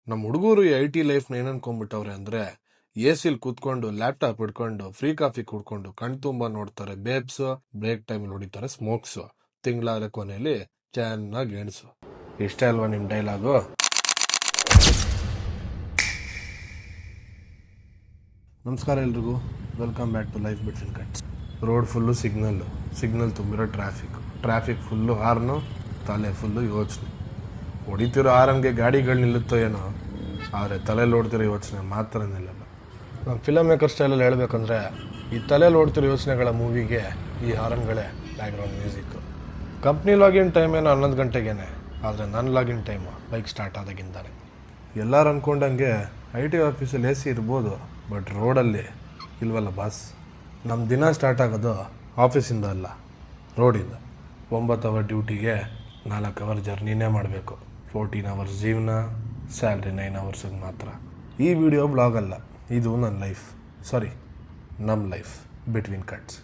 ನಮ್ಮ ಹುಡುಗರು ಈ ಐ ಟಿ ಲೈಫ್ನ ಏನು ಅನ್ಕೊಂಡ್ಬಿಟ್ಟವ್ರೆ ಅಂದರೆ ಎ.ಸಿಲಿ ಕೂತ್ಕೊಂಡು ಲ್ಯಾಪ್ಟಾಪ್ ಹಿಡ್ಕೊಂಡು ಫ್ರೀ ಕಾಫಿ ಕುಡ್ಕೊಂಡು ಕಣ್ ತುಂಬ ನೋಡ್ತಾರೆ ಬೇಬ್ಸ್, ಬ್ರೇಕ್ ಟೈಮಲ್ಲಿ ಹೊಡಿತಾರೆ ಸ್ಮೋಕ್ಸು, ತಿಂಗಳಾದ ಕೊನೆಯಲ್ಲಿ ಚೆನ್ನಾಗಿ ಎಣಸು. ಇಷ್ಟೇ ಅಲ್ವಾ ನಿಮ್ಮ ಡೈಲಾಗು? ನಮಸ್ಕಾರ ಎಲ್ರಿಗೂ, welcome back to life between cuts. Road full signal ತುಂಬಿರೋ ಟ್ರಾಫಿಕ್ ಫುಲ್ಲು ಹಾರ್ನು, ತಲೆ ಫುಲ್ಲು ಯೋಚನೆ. ಹೊಡಿತಿರೋ ಹಾರನ್ಗೆ ಗಾಡಿಗಳು ನಿಲ್ಲುತ್ತೋ ಏನೋ, ಆದರೆ ತಲೆಯಲ್ಲಿ ಓಡ್ತಿರೋ ಯೋಚನೆ ಮಾತ್ರ ನಿಲ್ಲಲ್ಲ. ನಮ್ಮ ಫಿಲಮ್ ಮೇಕರ್ ಸ್ಟೈಲಲ್ಲಿ ಹೇಳಬೇಕಂದ್ರೆ ಈ ತಲೆಯಲ್ಲಿ ಓಡ್ತಿರೋ ಯೋಚನೆಗಳ ಮೂವಿಗೆ ಈ ಹಾರನ್ಗಳೇ background music. Company login time ಏನೋ 11 ಗಂಟೆಗೇನೆ, ಆದರೆ ನನ್ನ ಲಾಗಿನ್ ಟೈಮು ಬೈಕ್ ಸ್ಟಾರ್ಟ್ ಆದಾಗಿಂದಾನೆ. ಎಲ್ಲರೂ ಅಂದ್ಕೊಂಡಂಗೆ ಐ ಟಿ ಆಫೀಸಲ್ಲಿ ಎ ಸಿ ಇರ್ಬೋದು, ಬಟ್ ರೋಡಲ್ಲಿ ಇಲ್ವಲ್ಲ ಬಾಸ್. ನಮ್ಮ ದಿನ ಸ್ಟಾರ್ಟ್ ಆಗೋದು ಆಫೀಸಿಂದ ಅಲ್ಲ, ರೋಡಿಂದ. 9 ಅವರ್ ಡ್ಯೂಟಿಗೆ 4 ಅವರ್ ಜರ್ನಿನೇ ಮಾಡಬೇಕು. 14 ಅವರ್ಸ್ ಜೀವನ, ಸ್ಯಾಲ್ರಿ 9 ಅವರ್ಸಿಗೆ ಮಾತ್ರ. ಈ ವಿಡಿಯೋ ಬ್ಲಾಗ್ ಅಲ್ಲ, ಇದು ನನ್ನ ಲೈಫ್, ನಮ್ಮ ಲೈಫ್ ಬಿಟ್ವೀನ್ ಕಟ್ಸ್.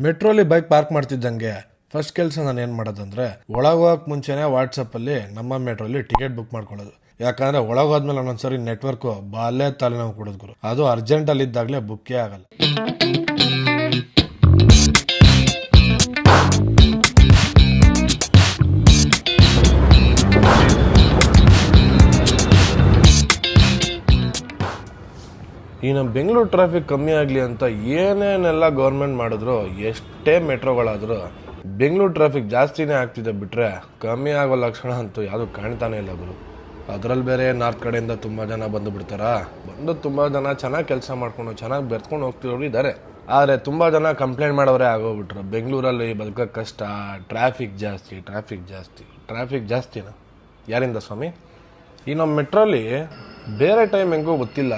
ಮೆಟ್ರೋಲಿ ಬೈಕ್ ಪಾರ್ಕ್ ಮಾಡ್ತಿದ್ದಂಗೆ ಫಸ್ಟ್ ಕೆಲಸ ನಾನು ಏನು ಮಾಡೋದಂದರೆ, ಒಳಗೋಗಕ್ಕೆ ಮುಂಚೆನೇ ವಾಟ್ಸಪ್ಪಲ್ಲಿ ನಮ್ಮ ಮೆಟ್ರೋಲಿ ಟಿಕೆಟ್ ಬುಕ್ ಮಾಡ್ಕೊಳ್ಳೋದು. ಯಾಕಂದರೆ ಒಳಗೋದ್ಮೇಲೆ ಒಂದೊಂದ್ಸರಿ ನೆಟ್ವರ್ಕು ಬಾಲೇ ತಲೆನೋವು ಕೊಡೋದು, ಅದು ಅರ್ಜೆಂಟಲ್ಲಿದ್ದಾಗಲೇ ಬುಕ್ಕೇ ಆಗಲ್ಲ. ಈ ನಮ್ಮ ಬೆಂಗಳೂರು ಟ್ರಾಫಿಕ್ ಕಮ್ಮಿ ಆಗಲಿ ಅಂತ ಏನೇನೆಲ್ಲ ಗೌರ್ಮೆಂಟ್ ಮಾಡಿದ್ರು, ಎಷ್ಟೇ ಮೆಟ್ರೋಗಳಾದರೂ ಬೆಂಗಳೂರು ಟ್ರಾಫಿಕ್ ಜಾಸ್ತಿನೇ ಆಗ್ತಿದೆ ಬಿಟ್ಟರೆ ಕಮ್ಮಿ ಆಗೋ ಲಕ್ಷಣ ಅಂತೂ ಯಾವುದೂ ಕಾಣ್ತಾನೆ ಇಲ್ಲ ಗುರು. ಅದರಲ್ಲಿ ಬೇರೆ ನಾರ್ತ್ ಕಡೆಯಿಂದ ತುಂಬ ಜನ ಬಂದು ತುಂಬ ಜನ ಚೆನ್ನಾಗಿ ಕೆಲಸ ಮಾಡ್ಕೊಂಡು ಚೆನ್ನಾಗಿ ಬೆರ್ತ್ಕೊಂಡು ಹೋಗ್ತಿರೋರು ಇದ್ದಾರೆ. ಆದರೆ ತುಂಬ ಜನ ಕಂಪ್ಲೇಂಟ್ ಮಾಡೋರೇ ಆಗೋಗ್ಬಿಟ್ರು, ಬೆಂಗಳೂರಲ್ಲಿ ಬದುಕೋಕ್ಕೆ ಕಷ್ಟ, ಟ್ರಾಫಿಕ್ ಜಾಸ್ತಿನ ಯಾರಿಂದ ಸ್ವಾಮಿ? ಈ ನಮ್ಮ ಮೆಟ್ರೋಲಿ ಬೇರೆ ಟೈಮ್ ಹೆಂಗೋ ಗೊತ್ತಿಲ್ಲ,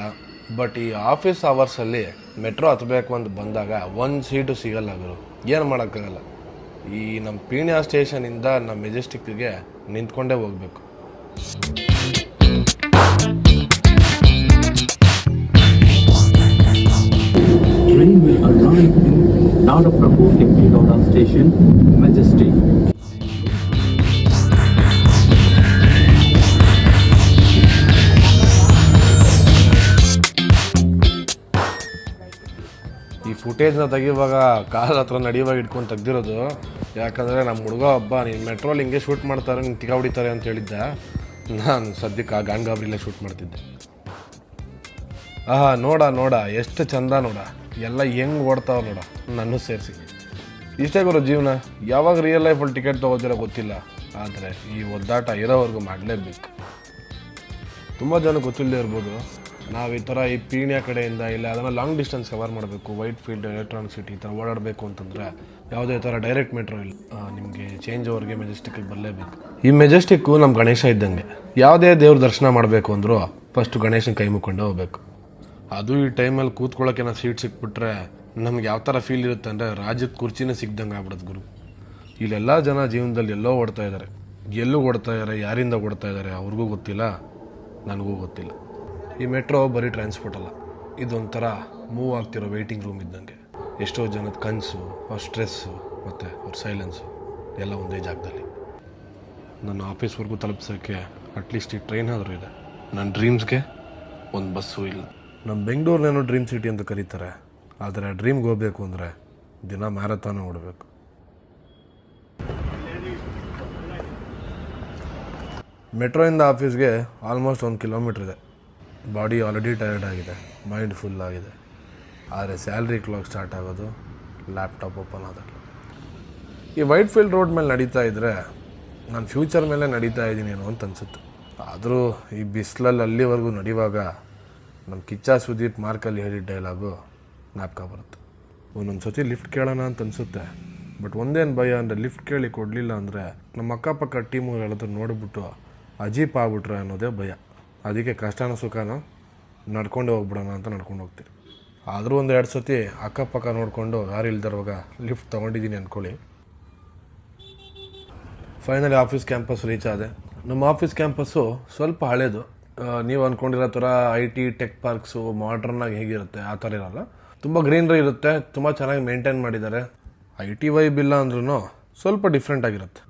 ಬಟ್ ಈ ಆಫೀಸ್ ಅವರ್ಸಲ್ಲಿ ಮೆಟ್ರೋ ಹತ್ತಬೇಕು ಅಂತ ಬಂದಾಗ ಒಂದು ಸೀಟು ಸಿಗಲ್ಲ ಗುರು. ಏನು ಮಾಡೋಕ್ಕಾಗಲ್ಲ. ಈ ನಮ್ಮ ಪೀಣ್ಯ ಸ್ಟೇಷನಿಂದ ನಮ್ಮ ಮೆಜೆಸ್ಟಿಕ್ಗೆ ನಿಂತ್ಕೊಂಡೇ ಹೋಗಬೇಕು. Train will arrive in Nadaprabhu Kempegowda Station, Majestic. ಈ ಫುಟೇಜ್ನ ತೆಗಿವಾಗ ಕಾಲ ಹತ್ರ ನಡೆಯುವಾಗ ಇಟ್ಕೊಂಡು ತೆಗ್ದಿರೋದು. ಯಾಕಂದರೆ ನಮ್ಮ ಹುಡುಗ ಹಬ್ಬ ನೀನು ಮೆಟ್ರೋಲ್ ಹಿಂಗೆ ಶೂಟ್ ಮಾಡ್ತಾರೆ, ನೀನು ತಿಗ ಹೊಡಿತಾರೆ ಅಂತ ಹೇಳಿದ್ದೆ. ನಾನು ಸದ್ಯಕ್ಕೆ ಆ ಗಾಂಡ್ಗಾಬ್ರಿಲೇ ಶೂಟ್ ಮಾಡ್ತಿದ್ದೆ. ನೋಡ ಎಷ್ಟು ಚಂದ ನೋಡ, ಎಲ್ಲ ಹೆಂಗೆ ಓಡ್ತಾವ ನೋಡ, ನನ್ನೂ ಸೇರಿಸಿ. ಇಷ್ಟೇ ಗುರು ಜೀವನ. ಯಾವಾಗ ರಿಯಲ್ ಲೈಫಲ್ಲಿ ಟಿಕೆಟ್ ತೊಗೋತಿರೋ ಗೊತ್ತಿಲ್ಲ, ಆದರೆ ಈ ಒದ್ದಾಟ ಇರೋವರೆಗೂ ಮಾಡಲೇಬೇಕು. ತುಂಬ ಜನ ಗೊತ್ತಿಲ್ಲದೆ ಇರ್ಬೋದು, ನಾವು ಈ ಥರ ಈ ಪೀಣ್ಯ ಕಡೆಯಿಂದ ಇಲ್ಲ ಅದನ್ನು ಲಾಂಗ್ ಡಿಸ್ಟೆನ್ಸ್ ಕವರ್ ಮಾಡಬೇಕು, ವೈಟ್ ಫೀಲ್ಡ್, ಎಲೆಕ್ಟ್ರಾನಿಕ್ ಸಿಟಿ ಈ ಥರ ಓಡಾಡಬೇಕು ಅಂತಂದರೆ ಯಾವುದೇ ಥರ ಡೈರೆಕ್ಟ್ ಮೆಟ್ರೋ ಇಲ್ಲ. ನಿಮಗೆ ಚೇಂಜ್ ಓವರ್ಗೆ ಮೆಜೆಸ್ಟಿಕ್ಕಿಗೆ ಬರಲೇಬೇಕು. ಈ ಮೆಜೆಸ್ಟಿಕ್ಕು ನಮ್ಮ ಗಣೇಶ ಇದ್ದಂಗೆ. ಯಾವುದೇ ದೇವ್ರ ದರ್ಶನ ಮಾಡಬೇಕು ಅಂದರೂ ಫಸ್ಟು ಗಣೇಶನ ಕೈ ಮುಕ್ಕೊಂಡು ಹೋಗ್ಬೇಕು. ಅದು ಈ ಟೈಮಲ್ಲಿ ಕೂತ್ಕೊಳ್ಳೋಕೆ ನಾವು ಸೀಟ್ ಸಿಕ್ಬಿಟ್ರೆ ನಮ್ಗೆ ಯಾವ ಥರ ಫೀಲ್ ಇರುತ್ತೆ ಅಂದರೆ ರಾಜ್ಯದ ಕುರ್ಚಿನೇ ಸಿಗ್ದಂಗೆ ಆಗ್ಬಿಡೋದು ಗುರು. ಇಲ್ಲೆಲ್ಲ ಜನ ಜೀವನದಲ್ಲಿ ಎಲ್ಲೋ ಓಡ್ತಾ ಇದ್ದಾರೆ, ಯಾರಿಂದ ಓಡ್ತಾ ಇದ್ದಾರೆ ಅವ್ರಿಗೂ ಗೊತ್ತಿಲ್ಲ, ನನಗೂ ಗೊತ್ತಿಲ್ಲ. ಈ ಮೆಟ್ರೋ ಬರೀ ಟ್ರಾನ್ಸ್ಪೋರ್ಟ್ ಅಲ್ಲ, ಇದೊಂಥರ ಮೂವ್ ಆಗ್ತಿರೋ ವೆಯ್ಟಿಂಗ್ ರೂಮ್ ಇದ್ದಂಗೆ. ಎಷ್ಟೋ ಜನದ ಕನಸು, ಅವ್ರ ಸ್ಟ್ರೆಸ್ಸು ಮತ್ತು ಅವ್ರ ಸೈಲೆನ್ಸು ಎಲ್ಲ ಒಂದೇ ಜಾಗದಲ್ಲಿ. ನನ್ನ ಆಫೀಸ್ವರೆಗೂ ತಲುಪಿಸೋಕ್ಕೆ ಅಟ್ಲೀಸ್ಟ್ ಈ ಟ್ರೈನ್ ಆದರೂ ಇದೆ. ನನ್ನ ಡ್ರೀಮ್ಸ್ಗೆ ಒಂದು ಬಸ್ಸು ಇಲ್ಲ. ನಮ್ಮ ಬೆಂಗಳೂರನ್ನೇನೋ ಡ್ರೀಮ್ ಸಿಟಿ ಅಂತ ಕರೀತಾರೆ, ಆದರೆ ಆ ಡ್ರೀಮ್ಗೆ ಹೋಗಬೇಕು ಅಂದರೆ ದಿನ ಮ್ಯಾರಥಾನ್ ಓಡಬೇಕು. ಮೆಟ್ರೋಯಿಂದ ಆಫೀಸ್ಗೆ ಆಲ್ಮೋಸ್ಟ್ 1 ಕಿಲೋಮೀಟ್ರ್ ಇದೆ. ಬಾಡಿ ಆಲ್ರೆಡಿ ಟಯರ್ಡ್ ಆಗಿದೆ, ಮೈಂಡ್ ಫುಲ್ ಆಗಿದೆ. ಆದರೆ ಸ್ಯಾಲ್ರಿ ಕ್ಲಾಕ್ ಸ್ಟಾರ್ಟ್ ಆಗೋದು ಲ್ಯಾಪ್ಟಾಪ್ ಓಪನ್ ಆದಾಗ. ಈ ವೈಟ್ ಫೀಲ್ಡ್ ರೋಡ್ ಮೇಲೆ ನಡೀತಾ ಇದ್ದರೆ ನಾನು ಫ್ಯೂಚರ್ ಮೇಲೆ ನಡೀತಾ ಇದ್ದೀನೇನೋ ಅಂತ ಅನಿಸುತ್ತೆ. ಆದರೂ ಈ ಬಿಸಿಲಲ್ಲಿ ಅಲ್ಲಿವರೆಗೂ ನಡೆಯುವಾಗ ನಮ್ಮ ಕಿಚ್ಚ ಸುದೀಪ್ ಮಾರ್ಕಲ್ಲಿ ಹೇಳಿದ ಡೈಲಾಗು ಜ್ಞಾಪಕ ಬರುತ್ತೆ. ಒಂದೊಂದು ಸತಿ ಲಿಫ್ಟ್ ಕೇಳೋಣ ಅಂತ ಅನಿಸುತ್ತೆ, ಬಟ್ ಒಂದೇನು ಭಯ ಅಂದರೆ ಲಿಫ್ಟ್ ಕೇಳಿ ಕೊಡಲಿಲ್ಲ ಅಂದರೆ ನಮ್ಮ ಅಕ್ಕಪಕ್ಕ ಟೀಮು ಎಲ್ಲಾದರೂ ನೋಡಿಬಿಟ್ಟು ಅಜೀಪ್ ಆಗ್ಬಿಟ್ರೆ ಅನ್ನೋದೇ ಭಯ. ಅದಕ್ಕೆ ಕಷ್ಟನ ಸುಖನೋ ನಡ್ಕೊಂಡು ಹೋಗ್ಬಿಡೋಣ ಅಂತ ನಡ್ಕೊಂಡು ಹೋಗ್ತೀವಿ. ಆದರೂ 1-2 ಸತಿ ಅಕ್ಕಪಕ್ಕ ನೋಡಿಕೊಂಡು ಯಾರು ಇಲ್ದಿರುವಾಗ ಲಿಫ್ಟ್ ತೊಗೊಂಡಿದ್ದೀನಿ ಅಂದ್ಕೊಳ್ಳಿ. ಫೈನಲಿ ಆಫೀಸ್ ಕ್ಯಾಂಪಸ್ ರೀಚ್ ಆದೆ. ನಮ್ಮ ಆಫೀಸ್ ಕ್ಯಾಂಪಸ್ಸು ಸ್ವಲ್ಪ ಹಳೇದು. ನೀವು ಅಂದ್ಕೊಂಡಿರೋ ಥರ ಐ ಟಿ ಟೆಕ್ ಪಾರ್ಕ್ಸು ಮಾಡ್ರನ್ನಾಗಿ ಹೇಗಿರುತ್ತೆ ಆ ಥರ ಇರೋಲ್ಲ. ತುಂಬ ಗ್ರೀನ್ರಿ ಇರುತ್ತೆ, ತುಂಬ ಚೆನ್ನಾಗಿ ಮೇಂಟೈನ್ ಮಾಡಿದ್ದಾರೆ. ಐ ಟಿ ವೈಬ್ ಇಲ್ಲ ಅಂದ್ರೂ ಸ್ವಲ್ಪ ಡಿಫ್ರೆಂಟ್ ಆಗಿರುತ್ತೆ.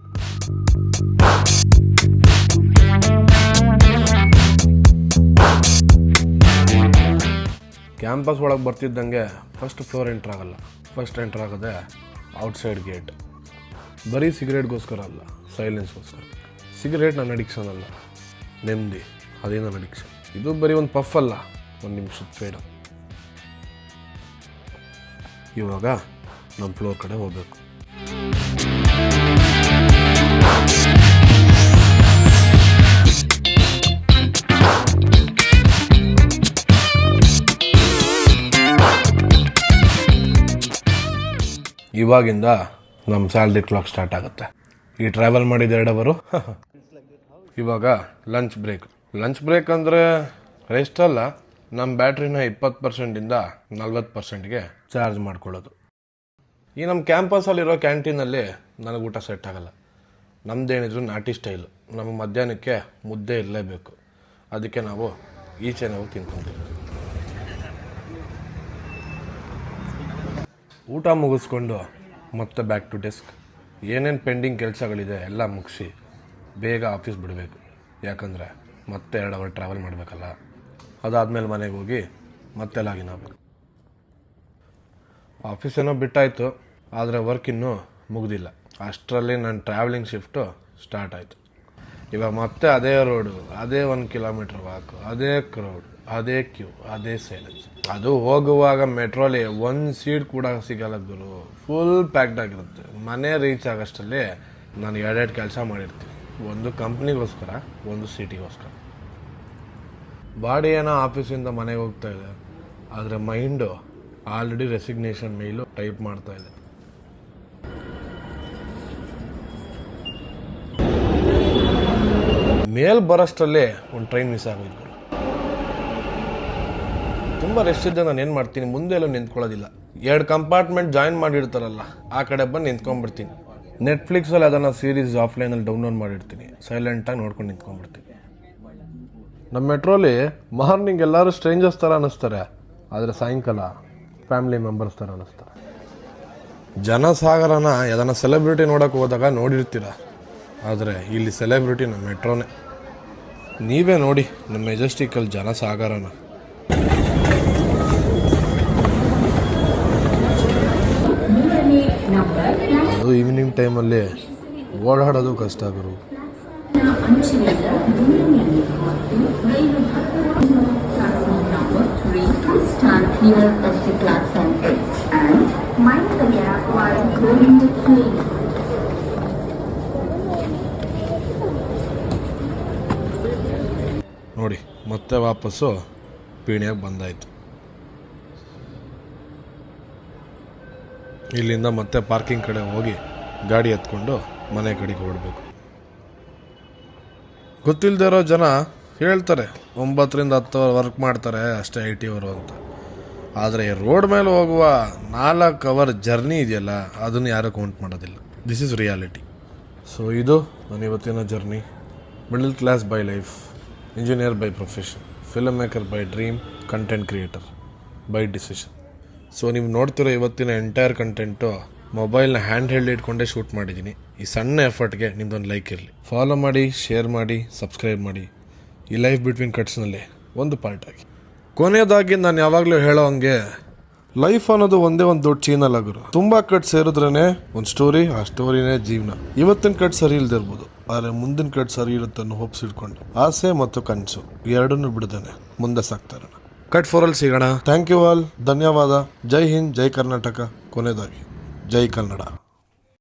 ಕ್ಯಾಂಪಸ್ ಒಳಗೆ ಬರ್ತಿದ್ದಂಗೆ ಫಸ್ಟ್ ಫ್ಲೋರ್ ಎಂಟ್ರ್ ಆಗಲ್ಲ. ಫಸ್ಟ್ ಎಂಟ್ರ್ ಆಗೋದೆ ಔಟ್ಸೈಡ್ ಗೇಟ್. ಬರೀ ಸಿಗರೇಟ್ಗೋಸ್ಕರ ಅಲ್ಲ, ಸೈಲೆನ್ಸ್ಗೋಸ್ಕರ. ಸಿಗರೇಟ್ ನನ್ನ ಅಡಿಕ್ಷನ್ ಅಲ್ಲ, ನೆಮ್ಮದಿ ಅದೇ ನನ್ನ ಅಡಿಕ್ಷನ್. ಇದು ಬರೀ ಒಂದು ಪಫ್ ಅಲ್ಲ, ಒಂದು ನಿಮಿಷದ ಫ್ರೀಡಮ್. ಇವಾಗ ನಮ್ಮ ಫ್ಲೋರ್ ಕಡೆ ಹೋಗಬೇಕು. ಇವಾಗಿಂದ ನಮ್ಮ ಸ್ಯಾಲ್ರಿ ಕ್ಲಾಕ್ ಸ್ಟಾರ್ಟ್ ಆಗುತ್ತೆ. ಈ ಟ್ರಾವೆಲ್ ಮಾಡಿದ 2 ಅವರು. ಇವಾಗ ಲಂಚ್ ಬ್ರೇಕ್. ಲಂಚ್ ಬ್ರೇಕ್ ಅಂದರೆ ರೆಸ್ಟ್ ಅಲ್ಲ, ನಮ್ಮ ಬ್ಯಾಟ್ರಿನ 20%ಇಂದ 40%ಗೆ ಚಾರ್ಜ್ ಮಾಡ್ಕೊಳ್ಳೋದು. ಈ ನಮ್ಮ ಕ್ಯಾಂಪಸಲ್ಲಿರೋ ಕ್ಯಾಂಟೀನಲ್ಲಿ ನನಗೆ ಊಟ ಸೆಟ್ ಆಗಲ್ಲ. ನಮ್ಮದೇನಿದ್ರು ನಾಟಿ ಸ್ಟೈಲು. ನಮ್ಮ ಮಧ್ಯಾಹ್ನಕ್ಕೆ ಮುದ್ದೆ ಇರಲೇಬೇಕು. ಅದಕ್ಕೆ ನಾವು ಈಚೆನೇ ಹೋಗಿ ತಿನ್ಕೊಂತೀವಿ. ಊಟ ಮುಗಿಸ್ಕೊಂಡು ಮತ್ತೆ ಬ್ಯಾಕ್ ಟು ಡೆಸ್ಕ್. ಏನೇನು ಪೆಂಡಿಂಗ್ ಕೆಲಸಗಳಿದೆ ಎಲ್ಲ ಮುಗಿಸಿ ಬೇಗ ಆಫೀಸ್ ಬಿಡಬೇಕು. ಯಾಕಂದರೆ ಮತ್ತೆ 2 ಅವರ್ ಟ್ರಾವೆಲ್ ಮಾಡಬೇಕಲ್ಲ. ಅದಾದಮೇಲೆ ಮನೆಗೆ ಹೋಗಿ ಮತ್ತೆ ಲಾಗಿನ್ ಆಗಬೇಕು. ಆಫೀಸ್ ಏನೋ ಬಿಟ್ಟಾಯಿತು, ಆದರೆ ವರ್ಕ್ ಇನ್ನೂ ಮುಗ್ದಿಲ್ಲ. ಅಷ್ಟರಲ್ಲಿ ನನ್ನ ಟ್ರಾವೆಲಿಂಗ್ ಶಿಫ್ಟು ಸ್ಟಾರ್ಟ್ ಆಯಿತು. ಇವಾಗ ಮತ್ತೆ ಅದೇ ರೋಡು, ಅದೇ 1 ಕಿಲೋಮೀಟ್ರ್ ವಾಕು, ಅದೇ ಕ್ರೌಡ್, ಅದೇ ಕ್ಯೂ, ಅದೇ ಸೈಲೆನ್ಸ್. ಅದು ಹೋಗುವಾಗ ಮೆಟ್ರೋಲಿ 1 ಸೀಟ್ ಕೂಡ ಸಿಗಲ್ಲ ಗುರು. ಫುಲ್ ಪ್ಯಾಕ್ಡ್ ಆಗಿರುತ್ತೆ. ಮನೆ ರೀಚ್ ಆಗೋಷ್ಟರಲ್ಲಿ ನಾನು 2 ಕೆಲಸ ಮಾಡಿರ್ತೀನಿ. ಒಂದು ಕಂಪ್ನಿಗೋಸ್ಕರ, ಒಂದು ಸಿಟಿಗೋಸ್ಕರ. ಬಾಡಿ ಏನೋ ಆಫೀಸಿಂದ ಮನೆಗೆ ಹೋಗ್ತಾ ಇದೆ, ಆದರೆ ಮೈಂಡು ಆಲ್ರೆಡಿ ರೆಸಿಗ್ನೇಷನ್ ಮೇಲು ಟೈಪ್ ಮಾಡ್ತಾ ಇದೆ. ಮೇಲ್ ಬರೋಷ್ಟರಲ್ಲಿ ಒಂದು ಟ್ರೈನ್ ಮಿಸ್ ಆಗೋದು. ತುಂಬ ರೆಸ್ಟ್ ಇದ್ದಾಗ ನಾನು ಏನು ಮಾಡ್ತೀನಿ, ಮುಂದೆ ಎಲ್ಲೂ ನಿಂತ್ಕೊಳ್ಳೋದಿಲ್ಲ. 2 ಕಂಪಾರ್ಟ್ಮೆಂಟ್ ಜಾಯಿನ್ ಮಾಡಿರ್ತಾರಲ್ಲ, ಆ ಕಡೆ ಬಂದು ನಿಂತ್ಕೊಂಡ್ಬಿಡ್ತೀನಿ. ನೆಟ್ಫ್ಲಿಕ್ಸಲ್ಲಿ ಅದನ್ನು ಸೀರೀಸ್ ಆಫ್ಲೈನಲ್ಲಿ ಡೌನ್ಲೋಡ್ ಮಾಡಿರ್ತೀನಿ. ಸೈಲೆಂಟಾಗಿ ನೋಡ್ಕೊಂಡು ನಿಂತ್ಕೊಂಡ್ಬಿಡ್ತೀನಿ. ನಮ್ಮ ಮೆಟ್ರೋಲಿ ಮಾರ್ನಿಂಗ್ ಎಲ್ಲರೂ ಸ್ಟ್ರೇಂಜರ್ಸ್ ಥರ ಅನ್ನಿಸ್ತಾರೆ, ಆದರೆ ಸಾಯಂಕಾಲ ಫ್ಯಾಮಿಲಿ ಮೆಂಬರ್ಸ್ ಥರ ಅನ್ನಿಸ್ತಾರೆ. ಜನಸಾಗರನ ಅದನ್ನು ಸೆಲೆಬ್ರಿಟಿ ನೋಡೋಕೆ ಹೋದಾಗ ನೋಡಿರ್ತೀರ, ಆದರೆ ಇಲ್ಲಿ ಸೆಲೆಬ್ರಿಟಿ ನಮ್ಮ ಮೆಟ್ರೋನೇ. ನೀವೇ ನೋಡಿ ನಮ್ಮ ಮೆಜೆಸ್ಟಿಕಲ್ಲಿ ಜನಸಾಗರನ. ಅದು ಈವ್ನಿಂಗ್ ಟೈಮಲ್ಲಿ ಓಡಾಡೋದು ಕಷ್ಟ ಗುರು. ನೋಡಿ ಮತ್ತೆ ವಾಪಸ್ಸು ಪೀಣ್ಯಾಗ ಬಂದಾಯಿತು. ಇಲ್ಲಿಂದ ಮತ್ತೆ ಪಾರ್ಕಿಂಗ್ ಕಡೆ ಹೋಗಿ ಗಾಡಿ ಎತ್ಕೊಂಡು ಮನೆ ಕಡೆಗೆ ಹೊರಡಬೇಕು. ಗೊತ್ತಿಲ್ಲದೆ ಇರೋ ಜನ ಹೇಳ್ತಾರೆ 9ರಿಂದ 10 ವರ್ಕ್ ಮಾಡ್ತಾರೆ ಅಷ್ಟೇ IT ಅವರು ಅಂತ. ಆದರೆ ರೋಡ್ ಮೇಲೆ ಹೋಗುವ 4 ಅವರ್ ಜರ್ನಿ ಇದೆಯಲ್ಲ, ಅದನ್ನು ಯಾರೂ ಕೌಂಟ್ ಮಾಡೋದಿಲ್ಲ. This is reality. ಸೊ ಇದು ನನ್ನ ಇವತ್ತಿನ journey. Middle class by life, engineer by profession, film maker by dream, content creator by decision. So ನೀವು ನೋಡ್ತಿರೋ ಇವತ್ತಿನ ಎಂಟೈರ್ ಕಂಟೆಂಟು ಮೊಬೈಲ್ನ ಹ್ಯಾಂಡ್ ಹೆಲ್ಡ್ ಇಟ್ಕೊಂಡೇ ಶೂಟ್ ಮಾಡಿದ್ದೀನಿ. ಈ ಸಣ್ಣ ಎಫರ್ಟ್ಗೆ ನಿಮ್ಮದೊಂದು ಲೈಕ್ ಇರಲಿ. ಫಾಲೋ ಮಾಡಿ, ಶೇರ್ ಮಾಡಿ, ಸಬ್ಸ್ಕ್ರೈಬ್ ಮಾಡಿ. ಈ ಲೈಫ್ ಬಿಟ್ವೀನ್ ಕಟ್ಸ್ನಲ್ಲಿ ಒಂದು ಪಾರ್ಟ್ ಆಗಿ. ಕೊನೆಯದಾಗಿ ನಾನು ಯಾವಾಗಲೂ ಹೇಳೋ ಹಂಗೆ, ಲೈಫ್ ಅನ್ನೋದು ಒಂದೇ ಒಂದು ದೊಡ್ಡ ಚೀನಲ್ಲ ಗುರು. ತುಂಬ ಕಟ್ ಸೇರಿದ್ರೇ ಒಂದು ಸ್ಟೋರಿ, ಆ ಸ್ಟೋರಿನೇ ಜೀವನ. ಇವತ್ತಿನ ಕಟ್ ಸರಿ ಇಲ್ದಿರ್ಬೋದು, ಆದರೆ ಮುಂದಿನ ಕಟ್ ಸರಿ ಇರುತ್ತೆ ಅನ್ನೋ ಹೋಪ್ಸ್ ಇಟ್ಕೊಂಡು ಆಸೆ ಮತ್ತು ಕನಸು ಎರಡನ್ನೂ ಬಿಡದೇನೆ ಮುಂದೆ ಸಾಕ್ತಾರೆ. ಕಟ್ 4ಅಲ್ಲಿ ಸಿಗೋಣ. Thank you all. ಧನ್ಯವಾದ. ಜೈ ಹಿಂದ್, ಜೈ ಕರ್ನಾಟಕ. ಕೊನೆಯದಾಗಿ ಜೈ ಕನ್ನಡ.